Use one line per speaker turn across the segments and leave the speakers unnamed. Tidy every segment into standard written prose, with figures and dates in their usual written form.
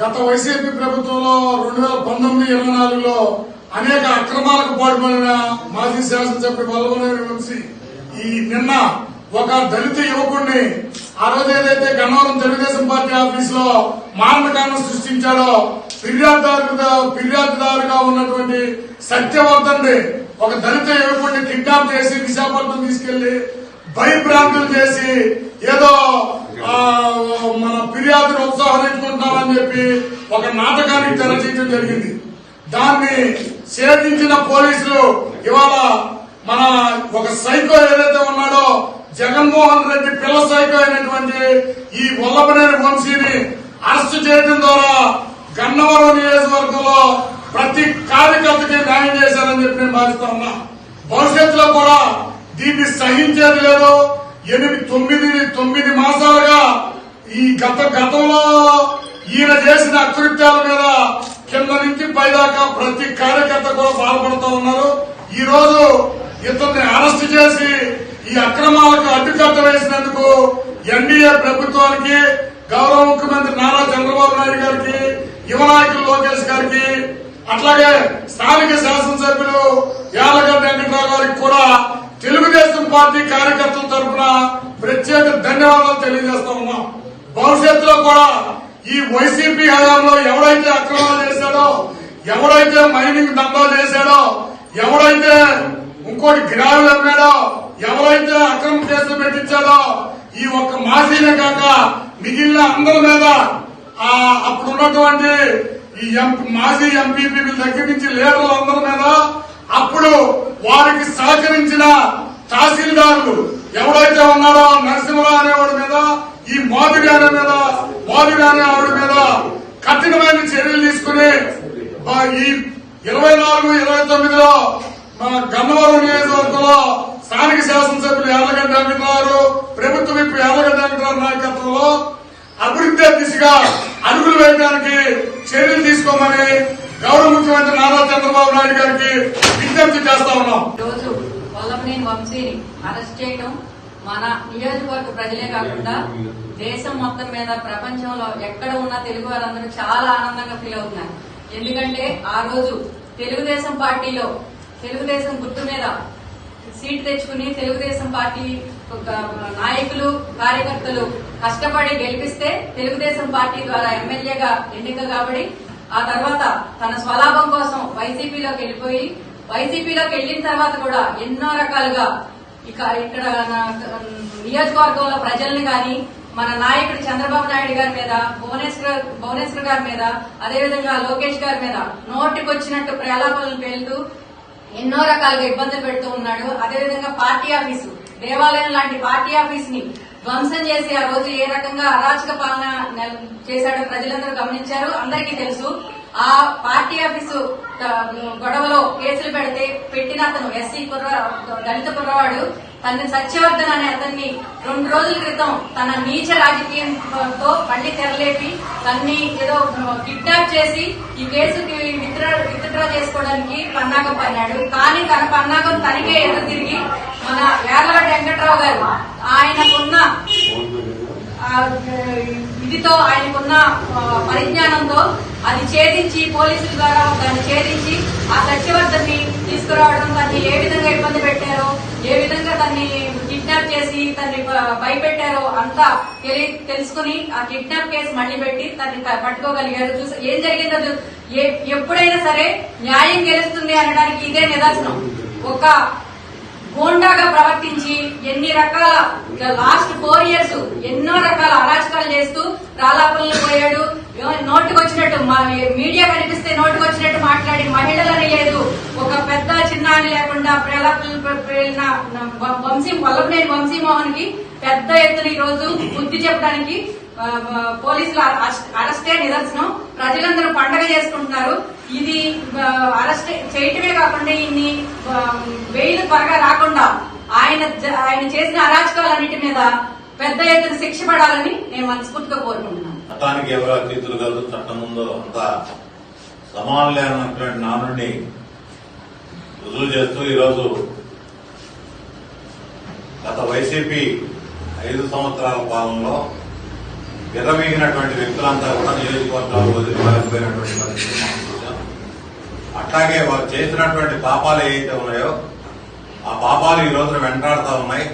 గత వైసీపీ ప్రభుత్వంలో 2019-24లో అనేక అక్రమాలకు పాల్పడిన మాజీ శాసనసభ్యుడు వల్లభనేని వంశీ నిన్న ఒక దళిత యువకుడిని ఆ రోజు ఏదైతే గన్నవరం తెలుగుదేశం పార్టీ ఆఫీస్ లో మారణకాండం సృష్టించాడో ఫిర్యాదుదారుగా ఉన్నటువంటి సత్యవర్ధన్ ఒక దళిత యువకుడిని కిడ్నాప్ చేసి విశాఖపట్నం తీసుకెళ్లి భయభ్రాంతులు చేసి ఏదో మన ఫిర్యాదును ఉత్సాహించుకుంటున్నామని చెప్పి ఒక నాటకానికి తెరచేయడం జరిగింది. దాన్ని ఛేదించిన పోలీసులు ఇవాళ మన ఒక సైకో ఏదైతే ఉన్నాడో జగన్మోహన్ రెడ్డి పిల్ల సైకో అయినటువంటి ఈ వల్లభనేని వంశీని అరెస్ట్ చేయడం ద్వారా గన్నవరం నియోజకవర్గంలో ప్రతి కార్యకర్తకి న్యాయం చేశారని చెప్పి నేను భావిస్తా ఉన్నా. భవిష్యత్తులో కూడా దీన్ని సహించేది లేదు. 9 మాసాలుగా ఈ గతంలో ఈయన చేసిన అకృత్యాల మీద కింద నుంచి పైదాకా ప్రతి కార్యకర్త కూడా బాధపడుతూ ఉన్నారు. ఈ రోజు ఇతన్ని అరెస్ట్ చేసి ఈ అక్రమాలకు అడ్డుకట్ట వేసినందుకు ఎన్డీఏ ప్రభుత్వానికి, గౌరవ ముఖ్యమంత్రి నారా చంద్రబాబు నాయుడు గారికి, యువ నాయకులు లోకేష్ గారికి, అట్లాగే స్థానిక శాసనసభ్యులు యార్లగడ్డ వెంకటరావు గారికి కూడా తెలుగుదేశం పార్టీ కార్యకర్తల తరఫున ప్రత్యేక ధన్యవాదాలు తెలియజేస్తా ఉన్నాం. భవిష్యత్తులో కూడా ఈ వైసీపీ హయాంలో ఎవడైతే అక్రమాలు చేశాడో, ఎవడైతే మైనింగ్ దందా చేశాడో, ఎవడైతే ఇంకోటి గ్రావెల్ అమ్మాడో, ఎవరైతే అక్రమ కేసులు పెట్టించాడో ఈ ఒక్క మాజీనే కాక మిగిలిన అందరి మీద అప్పుడున్నటువంటి ఈ మాజీ ఎంపీపీల దగ్గర నుంచి లీడర్లు అందరి మీద, అప్పుడు వారికి సహకరించిన తహసీల్దారులు ఎవడైతే ఉన్నాడో నరసింహరావు అనేవాడి మీద, ఈ మోదిగా అనే ఆవిడ మీద కఠినమైన చర్యలు తీసుకుని ఈ 24-29లో మన గన్నవరం నియోజకవర్గంలో స్థానిక శాసనసభ్యులు యార్లగడ్డ వెంకటరావు, ప్రభుత్వ విప్ యార్లగడ్డ వెంకటరావు నాయకత్వంలో అభివృద్ధి దిశగా అడుగులు వేయడానికి చర్యలు తీసుకోమని గౌరవ ముఖ్యమంత్రి నారా చంద్రబాబు నాయుడు గారికి విజ్ఞప్తి చేస్తా ఉన్నాం.
రోజు వల్లభనేని వంశీని అరెస్ట్ చేయడం మన నియోజకవర్గ ప్రజలే కాకుండా దేశం మొత్తం మీద, ప్రపంచంలో ఎక్కడ ఉన్న తెలుగు వారందరూ చాలా ఆనందంగా ఫీల్ అవుతున్నారు. ఎందుకంటే ఆ రోజు తెలుగుదేశం పార్టీలో తెలుగుదేశం గుర్తు మీద సీట్ తెచ్చుకుని తెలుగుదేశం పార్టీ నాయకులు, కార్యకర్తలు కష్టపడి గెలిపిస్తే తెలుగుదేశం పార్టీ ద్వారా ఎమ్మెల్యేగా ఎన్నిక కాబడి ఆ తర్వాత తన స్వలాభం కోసం వైసీపీలోకి వెళ్ళిపోయి, వైసీపీలోకి వెళ్లిన తర్వాత కూడా ఎన్నో రకాలుగా ఇక్కడ నియోజకవర్గంలో ప్రజల్ని గాని, మన నాయకుడు చంద్రబాబు నాయుడు గారి మీద, భువనేశ్వర్ గారి మీద, అదేవిధంగా లోకేష్ గారి మీద నోటికొచ్చినట్టు ప్రలాపాలను పేలుతూ ఎన్నో రకాలుగా ఇబ్బందులు పెడుతూ ఉన్నాడు. అదేవిధంగా పార్టీ ఆఫీసు, దేవాలయం లాంటి పార్టీ ఆఫీస్ ని ధ్వంసం చేసి ఆ రోజు ఏ రకంగా అరాచక పాలన చేశాడో ప్రజలందరూ గమనించారు, అందరికీ తెలుసు. ఆ పార్టీ ఆఫీసు గొడవలో కేసులు పెట్టిన అతను ఎస్సీ దళిత కుర్రవాడు తన సత్యవర్ధన్ అనే అతన్ని 2 రోజుల క్రితం తన నీచ రాజకీయంతో మళ్లీ తెరలేపి తన్ని ఏదో కిడ్నాప్ చేసి ఈ కేసుకి విత్డ్రా చేసుకోవడానికి పన్నాగం పన్నాడు. కానీ తన పన్నాగం తనకే ఎదురు తిరిగి మన యార్లగడ్డ వెంకటరావు గారు ఆయనకున్న ఆయనకున్న పరిజ్ఞానంతో అది ఛేదించి, పోలీసుల ద్వారా దాన్ని ఛేదించి ఆ సత్యవర్ధన్ ని తీసుకురావడం, దాన్ని ఏ విధంగా ఇబ్బంది పెట్టారో, ఏ విధంగా దాన్ని కిడ్నాప్ చేసి దాన్ని భయపెట్టారో అంతా తెలుసుకుని ఆ కిడ్నాప్ కేసు మళ్లీ పెట్టి దాన్ని పట్టుకోగలిగారు. ఏం జరిగిందో ఎప్పుడైనా సరే న్యాయం గెలుస్తుంది అనడానికి ఇదే నిదర్శనం. ఒక గోండాగా ప్రవర్తించి ఎన్ని రకాల లాస్ట్ 4 years ఎన్నో రకాల అరాచకాలు చేస్తూ రాలాపల్లి పోయాడు. నోటికొచ్చినట్టు మీడియా కనిపిస్తే నోటికొచ్చినట్టు మాట్లాడి మహిళలని లేదు, ఒక పెద్ద చిన్న అని లేకుండా ప్రలాపల్లిన వల్లభనేని వంశీమోహన్ కి పెద్ద ఎత్తున ఈ రోజు బుద్ధి చెప్పడానికి పోలీసులు అరెస్టే నిదర్శనం. ప్రజలందరూ పండగ చేసుకుంటున్నారు. ఇది అరెస్ట్ చేయటమే కాకుండా ఇన్ని బెయిల్ త్వరగా రాకుండా ఆయన చేసిన అరాచకాలన్నిటి మీద పెద్ద ఎత్తున శిక్ష పడాలని నేను మనస్ఫూర్తిగా కోరుకుంటున్నాను.
చట్టానికి ఎవరు అతీతులు కాదు, చట్టం ముందు అంతా సమానులే అన్నటువంటి నానుడిని రుజువు చేస్తూ ఈరోజు గత వైసీపీ 5 సంవత్సరాల పాలనలో విర్రమీగినటువంటి వ్యక్తులంతా కూడా నియోజకవర్గాలు వదిలి పారిపోయినటువంటి పరిస్థితి మనం చూసాం. అట్లాగే వారు చేసినటువంటి పాపాలు ఏవైతే ఉన్నాయో ఆ పాపాలు ఈ రోజున వెంటాడుతూ ఉన్నాయి.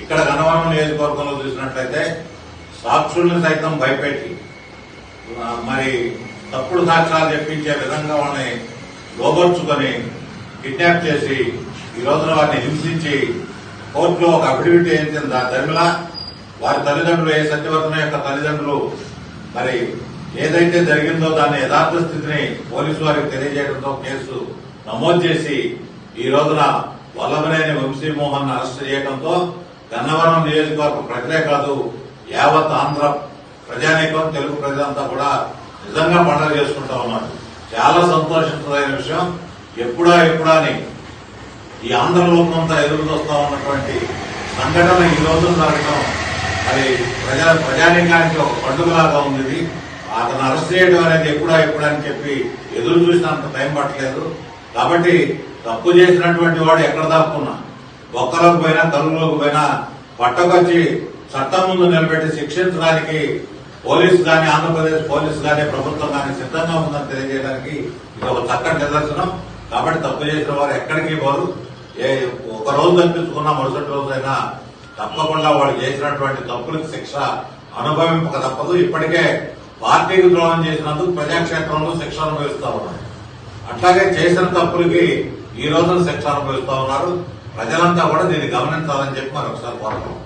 ఇక్కడ గన్నవరం నియోజకవర్గంలో చూసినట్లయితే సాక్షుల్ని సైతం భయపెట్టి మరి తప్పుడు సాక్ష్యాలు చెప్పించే విధంగా వాళ్ళని లోబర్చుకొని కిడ్నాప్ చేసి ఈ రోజున వారిని హింసించి కోర్టులో ఒక అఫిడవిట్ వేయించింది. ధర్మిల వారి తల్లిదండ్రులు ఏ సత్యవర్ధన యొక్క తల్లిదండ్రులు మరి ఏదైతే జరిగిందో దాని యథార్థ స్థితిని పోలీసు వారికి తెలియజేయడంతో కేసు నమోదు చేసి ఈ రోజున వల్లభనేని వంశీమోహన్ అరెస్ట్ చేయడంతో గన్నవరం నియోజకవర్గ ప్రజలే కాదు యావత్ ఆంధ్ర ప్రజానీకం తెలుగు ప్రజలంతా కూడా నిజంగా పండుగ చేసుకుంటా ఉన్నారు. చాలా సంతోషించదగిన విషయం. ఎప్పుడా అని ఈ ఆంధ్ర లోకంతా ఎదురు చూస్తా ఉన్నటువంటి సంఘటన ఈ రోజు జరగడం అది ప్రజానీకానికి ఒక పండుగలాగా ఉంది. అతను అరెస్ట్ చేయడం అనేది ఎప్పుడా అని చెప్పి ఎదురు చూసినంత టైం పట్టలేదు. కాబట్టి తప్పు చేసినటువంటి వాడు ఎక్కడ దాక్కున్నా ఒక్కలోకి పోయినా కలుగులోకి పోయినా పట్టకొచ్చి చట్టం ముందు నిలబెట్టి శిక్షించడానికి పోలీసు కానీ ఆంధ్రప్రదేశ్ పోలీసు కానీ ప్రభుత్వం కానీ సిద్ధంగా ఉందని తెలియజేయడానికి ఇది ఒక చక్కటి నిదర్శనం. కాబట్టి తప్పు చేసిన వారు ఎక్కడికి పోరు. ఒక రోజు తప్పించుకున్నా మరుసటి రోజైనా తప్పకుండా వాళ్ళు చేసినటువంటి తప్పులకు శిక్ష అనుభవింపక తప్పదు. ఇప్పటికే పార్టీకి ద్రోహం చేసినందుకు ప్రజాక్షేత్రంలో శిక్ష అనుభవిస్తా ఉన్నారు. అట్లాగే చేసిన తప్పులకి ఈ రోజున శిక్ష అనుభవిస్తా ఉన్నారు. ప్రజలంతా కూడా దీన్ని గమనించాలని చెప్పి మరొకసారి కోరుతున్నాం.